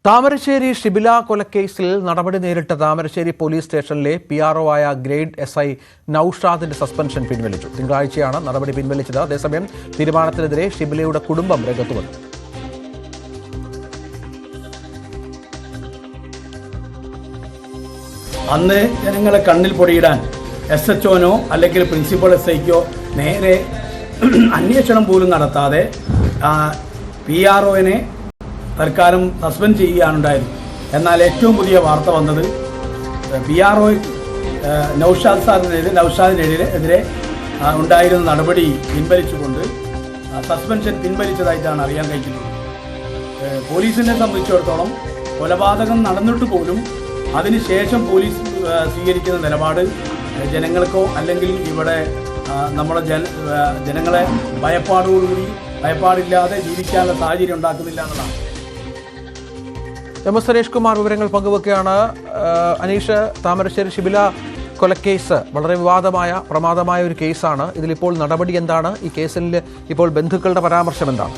താമരശ്ശേരി ഷിബില കൊലക്കേസിൽ നടപടി നേരിട്ട താമരശ്ശേരി പോലീസ് സ്റ്റേഷനിലെ PRO ആയ ഗ്രേഡ് SI നൌഷാദിന്റെ സസ്പെൻഷൻ പിൻവലിച്ചു. തിങ്കളാഴ്ചയാണ് നടപടി പിൻവലിച്ചത്. അതേസമയം തീരുമാനത്തിനെതിരെ ഷിബിലയുടെ കുടുംബം രംഗത്ത് വന്നു. അന്ന് ജനങ്ങളെ കണ്ണിൽ പൊടിയിടാൻ SHOനോ അല്ലെങ്കിൽ പ്രിൻസിപ്പൽ SIക്കോ നേരെ അന്വേഷണം പോലും നടത്താതെ PROനെ തൽക്കാലം സസ്പെൻഡ് ചെയ്യുകയാണുണ്ടായത്. എന്നാൽ ഏറ്റവും പുതിയ വാർത്ത വന്നത് PRO നൌഷാദിനെതിരെ ഉണ്ടായിരുന്ന നടപടി പിൻവലിച്ചുകൊണ്ട് സസ്പെൻഷൻ പിൻവലിച്ചതായിട്ടാണ് അറിയാൻ കഴിയുന്നത്. പോലീസിനെ സംബന്ധിച്ചിടത്തോളം കൊലപാതകം നടന്നിട്ട് പോലും അതിനുശേഷം പോലീസ് സ്വീകരിക്കുന്ന നിലപാട് ജനങ്ങൾക്കോ അല്ലെങ്കിൽ ഇവിടെ നമ്മുടെ ജനങ്ങളെ ഭയപ്പാടില്ലാതെ ജീവിക്കാനുള്ള സാഹചര്യം ഉണ്ടാക്കുന്നില്ല എന്നതാണ്. MS സുരേഷ് കുമാർ വിവരങ്ങൾ പങ്കുവെക്കുകയാണ്. അനീഷ്, താമരശ്ശേരി ഷിബില കൊലക്കേസ് വളരെ വിവാദമായ പ്രമാദമായ ഒരു കേസാണ്. ഇതിലിപ്പോൾ നടപടി എന്താണ്? ഈ കേസിൽ ഇപ്പോൾ ബന്ധുക്കളുടെ പരാമർശം എന്താണ്?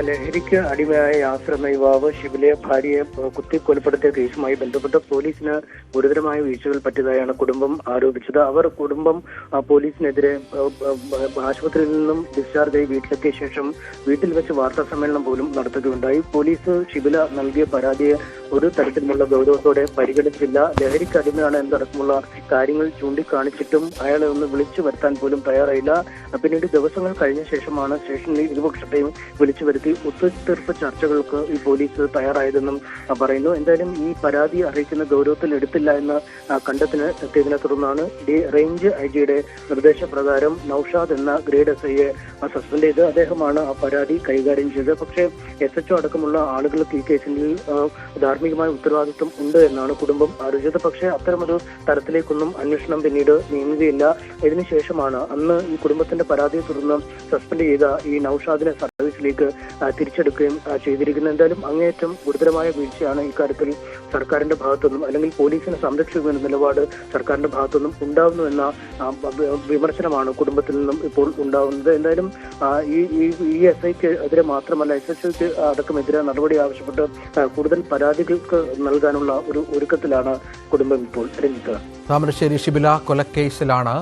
ലഹരിക്ക് അടിമയായ യാസർ എന്ന യുവാവ് ഷിബിലയെ ഭാര്യയെ കുത്തിക്കൊലപ്പെടുത്തിയ കേസുമായി ബന്ധപ്പെട്ട് പോലീസിന് ഗുരുതരമായ വീഴ്ചകൾ പറ്റിയതായാണ് കുടുംബം ആരോപിച്ചത്. കുടുംബം പോലീസിനെതിരെ ആശുപത്രിയിൽ നിന്നും ഡിസ്ചാർജ് ആയി വീട്ടിലെത്തിയ ശേഷം വീട്ടിൽ വെച്ച് വാർത്താ സമ്മേളനം പോലും നടത്തുകയുണ്ടായി. പോലീസ് ഷിബില നൽകിയ പരാതിയെ ഒരു തരത്തിലുള്ള ഗൗരവത്തോടെ പരിഗണിച്ചില്ല. ലഹരിക്ക് അടിമയാണ് എന്നടക്കമുള്ള കാര്യങ്ങൾ ചൂണ്ടിക്കാണിച്ചിട്ടും അയാളെ ഒന്ന് വിളിച്ചു വരുത്താൻ പോലും തയ്യാറായില്ല. പിന്നീട് ദിവസങ്ങൾ കഴിഞ്ഞ ശേഷമാണ് സ്റ്റേഷനിൽ ഇരുപക്ഷത്തെയും വിളിച്ചു വരുത്തി ഒത്തുതീർപ്പ് ചർച്ചകൾക്ക് ഈ പോലീസ് തയ്യാറായതെന്നും പറയുന്നു. എന്തായാലും ഈ പരാതി അറിയിക്കുന്ന ഗൗരവത്തിൽ എടുത്തില്ല എന്ന കണ്ടെത്തിയതിനെ തുടർന്നാണ് റേഞ്ച് IG നിർദ്ദേശപ്രകാരം നൌഷാദ് എന്ന ഗ്രേഡ് SIയെ സസ്പെൻഡ് ചെയ്ത് അദ്ദേഹമാണ് ആ പരാതി കൈകാര്യം ചെയ്തത്. പക്ഷേ SHO അടക്കമുള്ള ആളുകൾക്ക് ഈ കേസിൽ ധാർമ്മികമായ ഉത്തരവാദിത്വം ഉണ്ട് എന്നാണ് കുടുംബം ആരോപിച്ചത്. പക്ഷേ അത്തരമൊരു തരത്തിലേക്കൊന്നും അന്വേഷണം പിന്നീട് നീങ്ങുകയില്ല. ഇതിനുശേഷമാണ് അന്ന് ഈ കുടുംബത്തിന്റെ പരാതിയെ തുടർന്ന് സസ്പെൻഡ് ചെയ്ത ഈ നൌഷാദിനെ സർവീസിലേക്ക് തിരിച്ചെടുക്കുകയും ചെയ്തിരിക്കുന്നത്. എന്തായാലും അങ്ങേയറ്റം ഗുരുതരമായ വീഴ്ചയാണ് ഇക്കാര്യത്തിൽ സർക്കാരിന്റെ ഭാഗത്തുനിന്നും അല്ലെങ്കിൽ പോലീസിനെ സംരക്ഷിക്കുന്ന നിലപാട് സർക്കാരിന്റെ ഭാഗത്തുനിന്നും ഉണ്ടാവുന്നു എന്ന വിമർശനമാണ് കുടുംബത്തിൽ നിന്നും ഇപ്പോൾ ഉണ്ടാവുന്നത്. എന്തായാലും ഈ SIക്ക് എതിരെ മാത്രമല്ല SHOക്ക് അടക്കമെതിരെ നടപടി ആവശ്യപ്പെട്ട് കൂടുതൽ പരാതികൾക്ക് നൽകാനുള്ള ഒരു ഒരുക്കത്തിലാണ് കുടുംബം ഇപ്പോൾ രഞ്ജിത്ത്. താമരശ്ശേരി ഷിബില കൊലക്കേസിലാണ്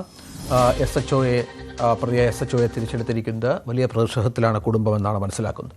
പ്രതിയായ SHOയെ തിരിച്ചെടുത്തിരിക്കുന്നത്. വലിയ പ്രതിഷേധത്തിലാണ് കുടുംബം എന്നാണ് മനസ്സിലാക്കുന്നത്.